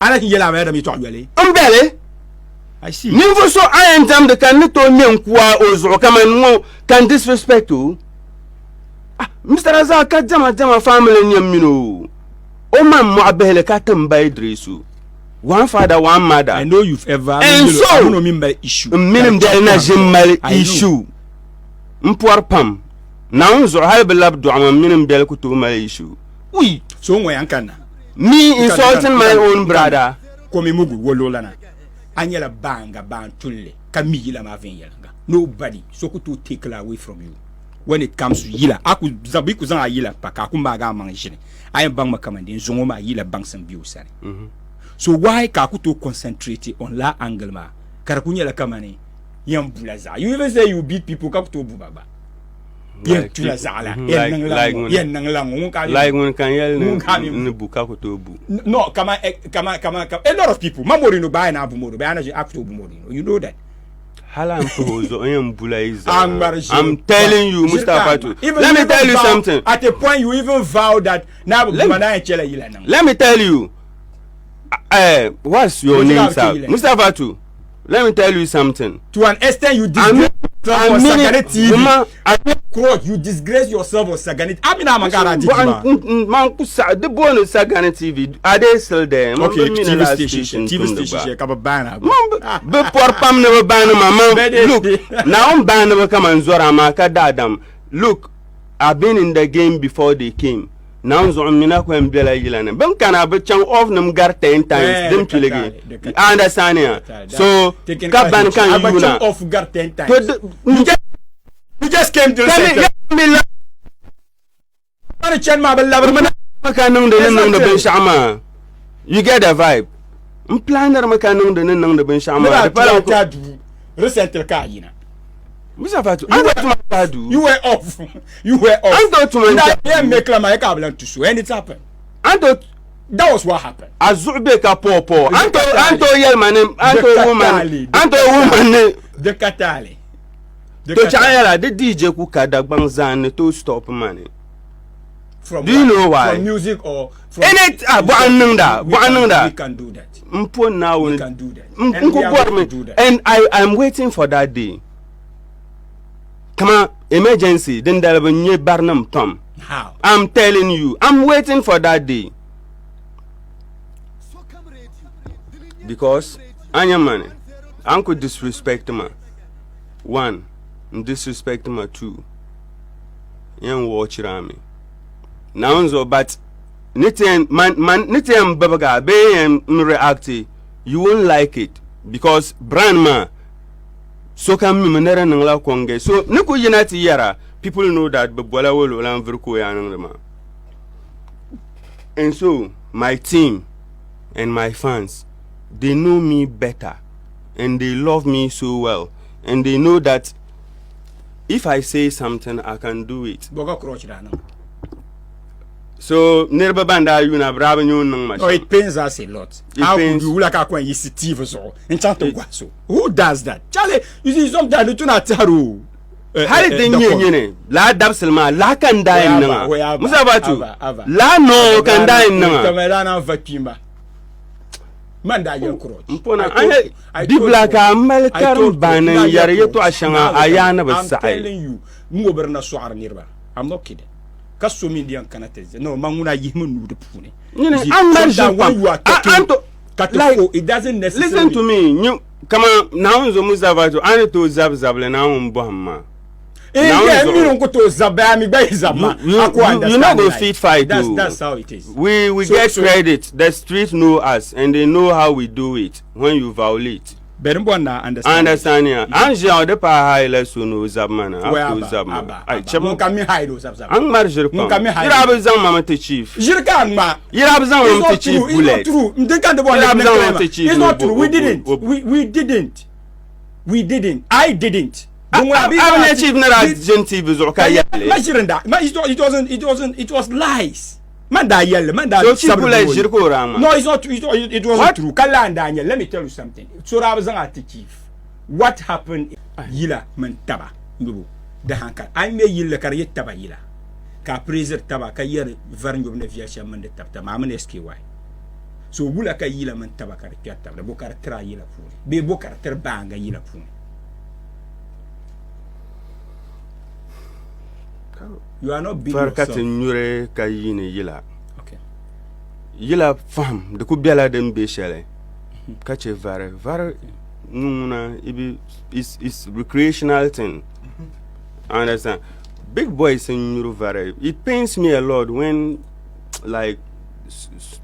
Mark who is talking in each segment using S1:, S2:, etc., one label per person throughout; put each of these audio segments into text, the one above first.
S1: Ana yela ma da mi to yele.
S2: Umbele.
S1: I see.
S2: Niveau so I am damn the can to nyankwa ozo Kaman can disrespect you. Mr. Azaka jama family nyamino. O man mo abele katam Idrisu. One father, one mother.
S1: I know you've ever
S2: and so
S1: I don't mean by issue.
S2: Minim del na jimal issue. Mpuar pam. Na unzo halbe labdo ama minim del kutu mal issue. Oui.
S1: So ngwe yankana.
S2: Me insulting my own brother.
S1: Komi mugu wolo Lana. Anyela banga ban tulle. Kami yila ma ven yelanga. Nobody so kutu take away from you. When it comes to yila, aku zabi kuzan yila paka kumbaga mangishine. I am bang makamandi zongo ma yila bang sambiu sani. So why kakuto concentrate on la angle ma? Karakunya la kamani yam bulaza. You even say you beat people kakuto bubaba. Like
S2: when can yell buka kuto bu.
S1: No, come. A lot of people. Mamori no buy na bumoro. Buy na akto bumoro. You know that.
S2: I'm telling you, Mustafa. Let me tell you something.
S1: At a point, you even vow that now.
S2: Let me tell you. What's your name, sir? Mustafa too. Let me tell you something.
S1: To an extent, you disgrace yourself on Sagani TV. You disgrace yourself on Sagani. I mean, I'm a guarantee.
S2: The bonus Sagani TV. Are they still there?
S1: Okay, TV station. Come a banner.
S2: But poor Pam never ban my look. Now I'm banner come and Zora Maka Dadam. Look, I've been in the game before they came. Now so mina ko mbela yilana ban kana be chan of nam gar 10 times dem chilegi understand ya so ka ban kan yuna
S1: of gar 10 times you just came to say man chan ma bella man
S2: makanung de nang de ben shama you get the vibe planner makanung de nang de ben shama de pala
S1: ko recently ka yina
S2: Mustafa,
S1: you were off. You were off.
S2: I thought to
S1: make my to show, and it's happened.
S2: I thought
S1: that was what happened.
S2: Azubeka popo. Anto yell my name. Anto woman. Anto woman.
S1: The Katali.
S2: The Chayala, the DJ Kukada Bangzan to stop money.
S1: From
S2: do you know why?
S1: From music or from
S2: it?
S1: We can do that.
S2: We
S1: can do that.
S2: And I'm waiting for that day. Come on, emergency. Then there will be Barnum Tom.
S1: How?
S2: I'm telling you, I'm waiting for that day. Because Anya money, uncle disrespect ma. 1, disrespect ma 2. Young watch rami. Now so, but nitian babaga be and react. You won't like it because brand ma. So come minera nangla konge. So nuku yinati yara. People know that Bola will virko yanama. And so my team and my fans, they know me better and they love me so well. And they know that if I say something, I can do it. So never banda you na brave you nang.
S1: Oh, it pains us a lot. How could you like a you see TV so? Who does that? Charlie, you see sometimes you not taru.
S2: How did they La dabselma la can die na. Musabatu. La no can die na.
S1: Kamerana vakimba. Manda yakro.
S2: Mpona di blaka malkar ban yare yeto ashanga ayana basai.
S1: I'm telling you, muoberna soar nirba. I'm not kidding. Kasumindian Canatese. No, Manguna Yimun the Pune. It doesn't necessarily.
S2: Listen to me. You come on now. Zomuzava to Anito Zabzable now on Bohama.
S1: You don't go to Zabami by Zama.
S2: You know go feed fight.
S1: That's how it is.
S2: We get credit. The streets know us and they know how we do it when you violate.
S1: Bermbona understand
S2: ya. Anja de pa haile sunu zabmana. After zabma. Ai chamo
S1: kami haido zabzab.
S2: Ang marjir pa. Ira abzan mama te chief.
S1: Jirkan ma.
S2: Ira abzan mama te chief bullet.
S1: It's not true. Ndeka de bona. It's not true. We didn't. I didn't.
S2: I'm chief na gente bizoka yale.
S1: Majirenda. It was lies. Manda yell, manda.
S2: No, it's not
S1: true. It wasn't true. Kala Daniel, let me tell you something. So I was at the chief. What happened? Yila mentaba. No, the hanker. I may yield a career taba yila. Ka preser taba ka yer varnum neviasha mende tapta. Mamma SKY. so wula ka yila man tabakar piatta da bokar tra yila puni be bokar ter banga yila puni you are not being
S2: farkat nyure ka yine yila yila fam de ku bela dem be shele ka che vare nuna ibi is recreational thing. I understand. Big boys in Nyuru. It pains me a lot when, like,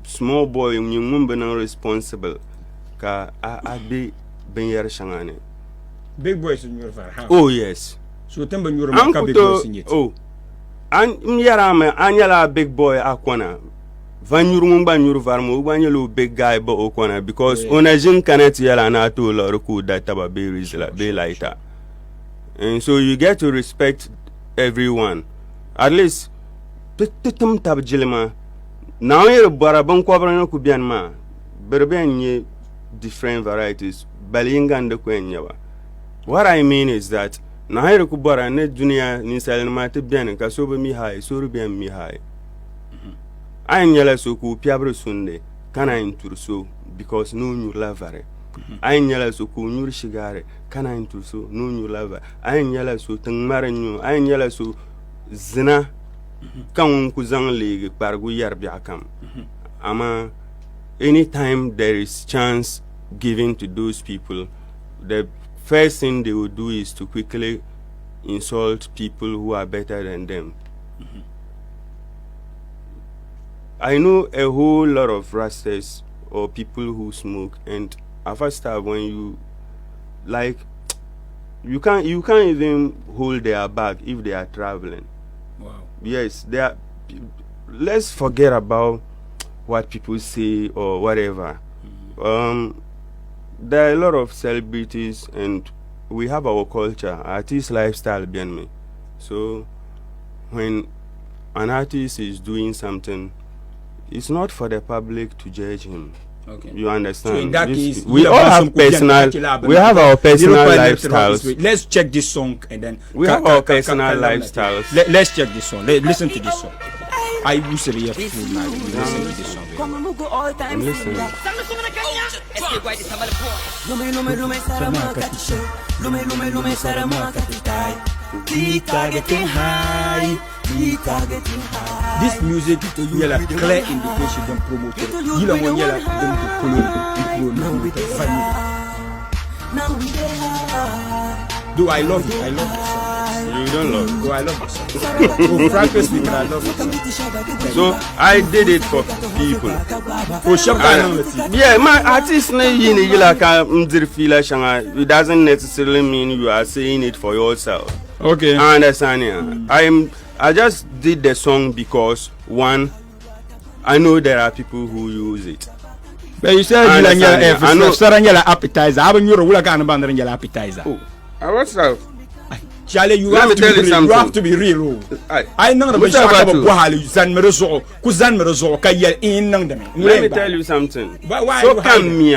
S2: small boy, when you not responsible. Ka I be ben yer shangane.
S1: Big boys in Nyuru.
S2: Oh yes.
S1: So tembe Nyuru maka big boys in it.
S2: Oh, an yarame anyala big boy akwana. Van Nyuru varmo wanyelo big guy but okwana because onajin cannot yala na to loroku that taba be rizla be lighter. And so you get to respect everyone. At least tutum tab jilma. Now you're barabon kwabrano kubian ma. Berben different varieties. Balinga the kwenyawa. What I mean is that now you're kubara ne dunia ni salimate bian kasoba mi high, sorubian mi high. I nyala so ku piabre sunde kana inturso because no new lavare. I nyala so ku nyur shigare kana inturso no new lava. I nyala so tangmare nyu I nyala so zina kan ku zang leg pargu yarbi akam. Ama anytime there is chance given to those people, the first thing they will do is to quickly insult people who are better than them. I know a whole lot of rastas or people who smoke, and at first time when you like, you can't even hold their bag if they are traveling.
S1: Wow.
S2: Yes, they are. Let's forget about what people say or whatever. There are a lot of celebrities, and we have our culture, artist lifestyle behind me. So when an artist is doing something, it's not for the public to judge him.
S1: Okay.
S2: You understand?
S1: So in that case,
S2: we all have personal. We have our personal lifestyles.
S1: Let's check this song and then
S2: we have our personal lifestyles.
S1: Let's check this song. Listen to this song. I usually have food now. Listen to this song.
S2: Listen.
S1: This music is a clear indication of promoter. You don't want them to follow Do I love it? I love the song.
S2: You don't love it?
S1: Do I love the song? Oh, frankly speaking, I love the song.
S2: So I did it for people.
S1: Yeah,
S2: my artist it doesn't necessarily mean you are saying it for yourself.
S1: Okay.
S2: I understand. Yeah. I just did the song because one, I know there are people who use it.
S1: But you said I know appetizer. I haven't you appetizer.
S2: Oh, what's up?
S1: Charlie, you have to be real. I know the
S2: Let me tell you something.
S1: Why
S2: so come me,